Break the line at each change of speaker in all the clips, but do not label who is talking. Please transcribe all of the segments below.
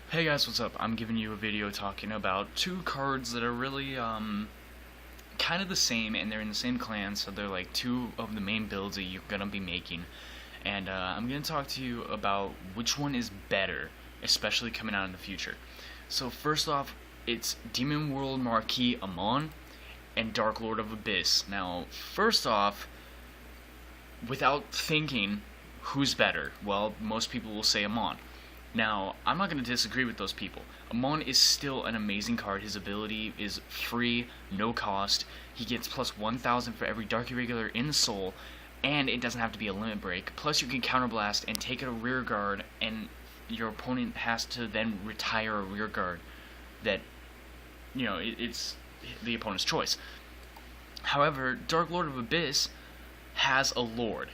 Hey guys, what's up? I'm giving you a video talking about two cards that are really kind of the same, and they're in the same clan, so they're like two of the main builds that you're gonna be making. And I'm gonna talk to you about which one is better, especially coming out in the future. So first off, it's Demon World Marquee Amon and Dark Lord of Abyss. Now, first off, without thinking, who's better? Well, most people will say Amon. Now, I'm not going to disagree with those people. Amon is still an amazing card. His ability is free, no cost. He gets plus 1,000 for every Dark Irregular in Soul, and it doesn't have to be a limit break. Plus, you can counterblast and take a rear guard, and your opponent has to then retire a rear guard that, it's the opponent's choice. However, Dark Lord of Abyss has a Lord.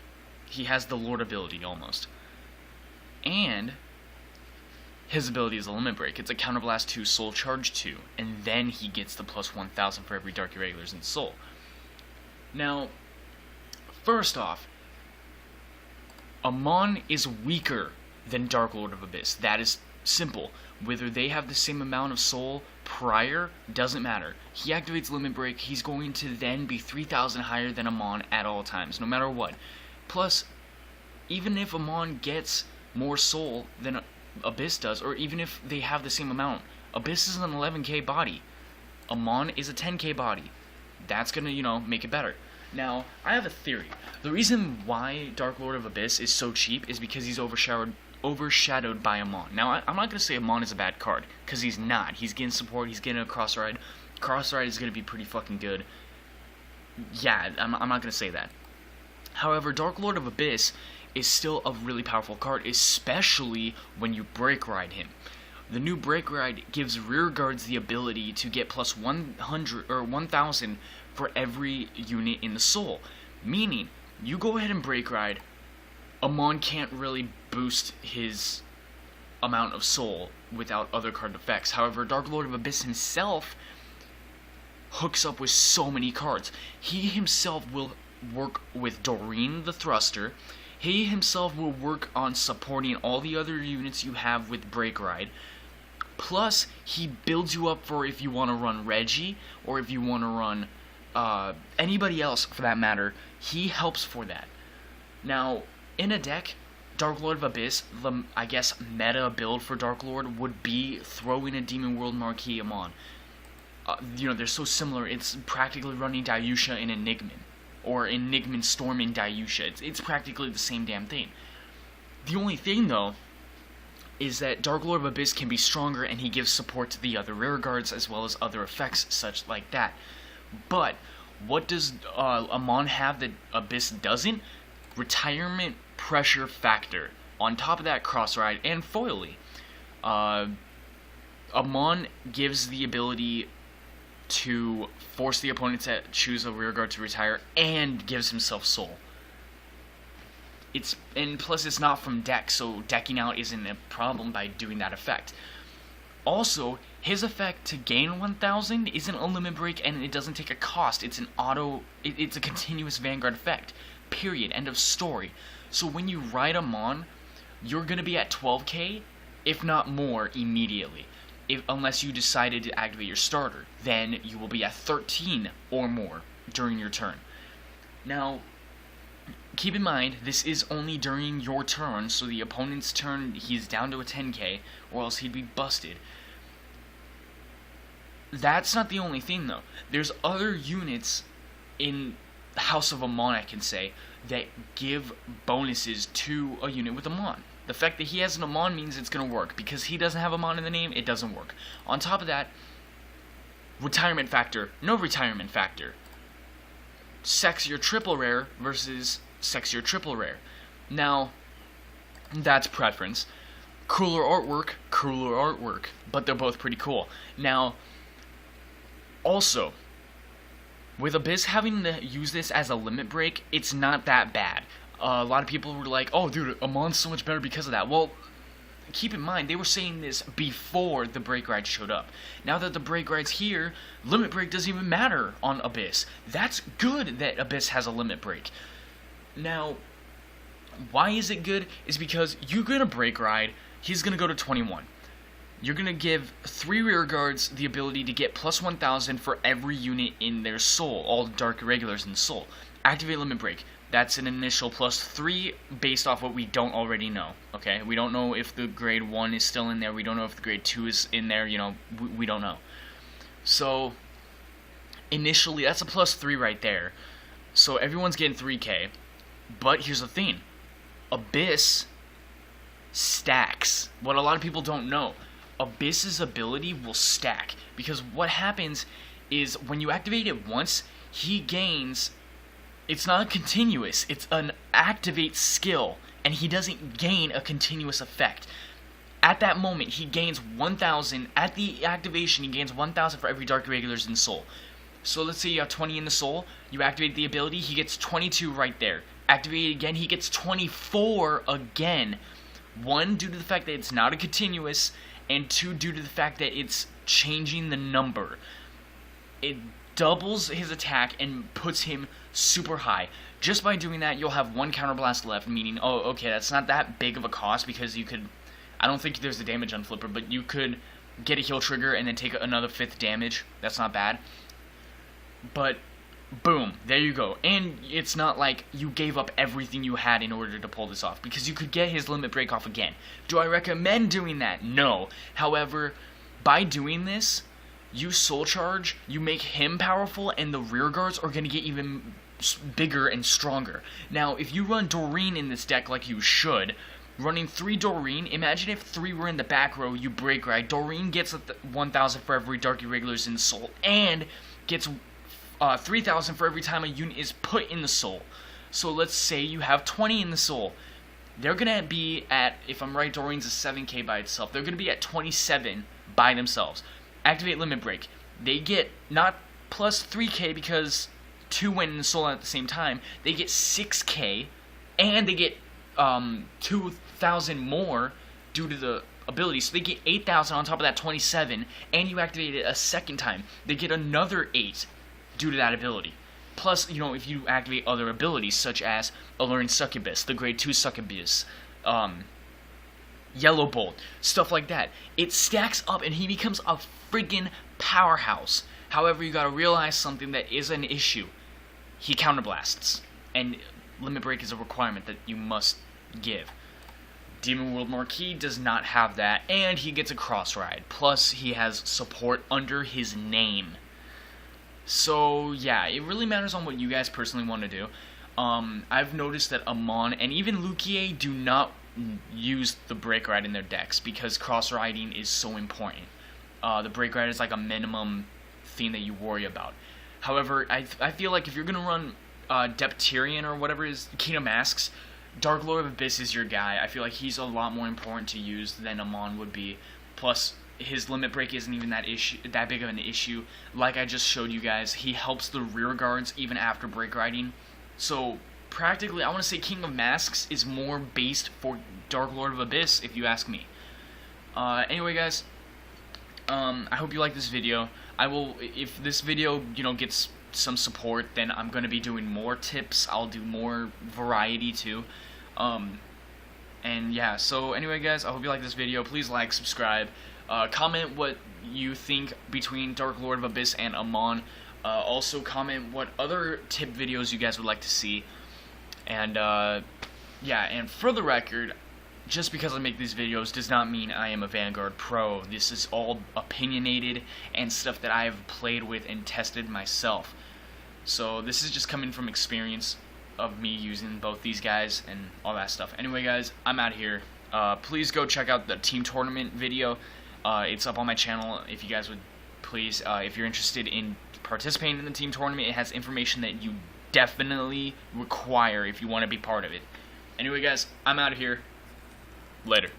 He has the Lord ability, almost. And his ability is a limit break. It's a counterblast 2, soul charge 2, and then he gets the plus 1,000 for every Dark Irregulars in soul. Now, first off, Amon is weaker than Dark Lord of Abyss. That is simple. Whether they have the same amount of soul prior, doesn't matter. He activates limit break, he's going to then be 3,000 higher than Amon at all times, no matter what. Plus, even if Amon gets more soul than Abyss does, or even if they have the same amount, Abyss is an 11k body, Amon is a 10k body. That's gonna, make it better. Now, I have a theory. The reason why Dark Lord of Abyss is so cheap is because he's overshadowed by Amon. Now, I'm not gonna say Amon is a bad card, because he's not. He's getting support, he's getting a cross ride. Cross ride is gonna be pretty fucking good. Yeah, I'm not gonna say that. However, Dark Lord of Abyss is still a really powerful card, especially when you break ride him. The new break ride gives rear guards the ability to get plus 100 or 1,000 for every unit in the soul. Meaning, you go ahead and break ride, Amon can't really boost his amount of soul without other card effects. However, Dark Lord of Abyss himself hooks up with so many cards. He himself will work with Doreen the Thruster. He himself will work on supporting all the other units you have with Break Ride. Plus, he builds you up for if you want to run Reggie, or if you want to run anybody else for that matter. He helps for that. Now, in a deck, Dark Lord of Abyss, the, I guess, meta build for Dark Lord would be throwing a Demon World Marquee Amon. They're so similar, it's practically running Dayusha in Enigman. Or Enigman Storm in Dayusha. It's practically the same damn thing. The only thing, though, is that Dark Lord of Abyss can be stronger, and he gives support to the other rear guards as well as other effects such like that. But what does Amon have that Abyss doesn't? Retirement pressure factor. On top of that, cross ride and foily. Amon gives the ability to force the opponent to choose a rearguard to retire, and gives himself soul. And plus it's not from deck, so decking out isn't a problem by doing that effect. Also, his effect to gain 1,000 isn't a limit break, and it doesn't take a cost. It's an it's a continuous Vanguard effect. Period. End of story. So when you ride Amon, you're gonna be at 12k, if not more, immediately. Unless you decided to activate your starter, then you will be at 13 or more during your turn. Now, keep in mind, this is only during your turn, so the opponent's turn, he's down to a 10k, or else he'd be busted. That's not the only thing, though. There's other units in House of Amon, I can say, that give bonuses to a unit with Amon. The fact that he has an Amon means it's going to work. Because he doesn't have Amon in the name, it doesn't work. On top of that, retirement factor, no retirement factor. Sexier triple rare versus sexier triple rare. Now, that's preference. Cooler artwork, but they're both pretty cool. Now, also, with Abyss having to use this as a limit break, it's not that bad. A lot of people were like, oh dude, Amon's so much better because of that. Well, keep in mind, they were saying this before the break ride showed up. Now that the break ride's here, limit break doesn't even matter on Abyss. That's good that Abyss has a limit break. Now, why is it good? Is because you're gonna break ride, he's gonna go to 21. you're going to give 3 rear guards the ability to get plus 1,000 for every unit in their soul, all dark irregulars in soul. Activate limit break. That's an initial plus 3 based off what we don't already know, okay? We don't know if the grade 1 is still in there. We don't know if the grade 2 is in there, you know, we don't know. So, initially, that's a plus 3 right there. So, everyone's getting 3k. But here's the thing. Abyss stacks. What a lot of people don't know. Abyss's ability will stack. Because what happens is when you activate it once, he gains... It's not continuous. It's an activate skill. And he doesn't gain a continuous effect. At that moment, he gains 1,000. At the activation, he gains 1,000 for every dark irregulars in soul. So let's say you have 20 in the soul. You activate the ability, he gets 22 right there. Activate it again, he gets 24 again. 1, due to the fact that it's not a continuous, and 2, due to the fact that it's changing the number. It doubles his attack and puts him super high. Just by doing that, you'll have 1 counterblast left, meaning, oh, okay, that's not that big of a cost, because you could, I don't think there's a damage on Flipper, but you could get a heal trigger and then take another 5th damage. That's not bad. But boom, there you go. And it's not like you gave up everything you had in order to pull this off, because you could get his limit break off again. Do I recommend doing that? No. However, by doing this, you soul charge, you make him powerful, and the rear guards are going to get even bigger and stronger. Now, if you run Doreen in this deck like you should, running 3 Doreen, imagine if 3 were in the back row, you break right. Doreen gets 1,000 for every dark irregulars in soul, and gets 3,000 for every time a unit is put in the soul. So let's say you have 20 in the soul. They're going to be at, if I'm right, Doreen's a 7k by itself. They're going to be at 27 by themselves. Activate limit break. They get not plus 3k because 2 went in the soul at the same time. They get 6k, and they get 2,000 more due to the ability. So they get 8,000 on top of that 27, and you activate it a second time. They get another 8 due to that ability. Plus, you know, if you activate other abilities, such as Alluring Succubus, the grade 2 Succubus, Yellow Bolt, stuff like that. It stacks up, and he becomes a friggin' powerhouse. However, you gotta realize something that is an issue. He counterblasts, and limit break is a requirement that you must give. Demon World Marquis does not have that, and he gets a cross ride. Plus, he has support under his name. So, yeah, it really matters on what you guys personally want to do. I've noticed that Amon and even Lukier do not use the break ride in their decks because cross riding is so important. The break ride is like a minimum thing that you worry about. However, I feel like if you're going to run Deptyrian or whatever is Kingdom Masks, Dark Lord of Abyss is your guy. I feel like he's a lot more important to use than Amon would be. Plus, his limit break isn't even that big of an issue. Like I just showed you guys, he helps the rear guards even after break riding. So practically, I want to say King of Masks is more based for Dark Lord of Abyss, if you ask me. Anyway, guys, I hope you like this video. I will, if this video, you know, gets some support, then I'm going to be doing more tips. I'll do more variety too. And yeah, so anyway, guys, I hope you like this video. Please like, subscribe. Comment what you think between Dark Lord of Abyss and Amon. Also comment what other tip videos you guys would like to see. And yeah, and for the record, just because I make these videos does not mean I am a Vanguard pro. This is all opinionated and stuff that I have played with and tested myself. So this is just coming from experience of me using both these guys and all that stuff. Anyway, guys, I'm out of here. Please go check out the team tournament video. It's up on my channel if you guys would please, if you're interested in participating in the team tournament. It has information that you definitely require if you want to be part of it. Anyway, guys, I'm out of here. Later.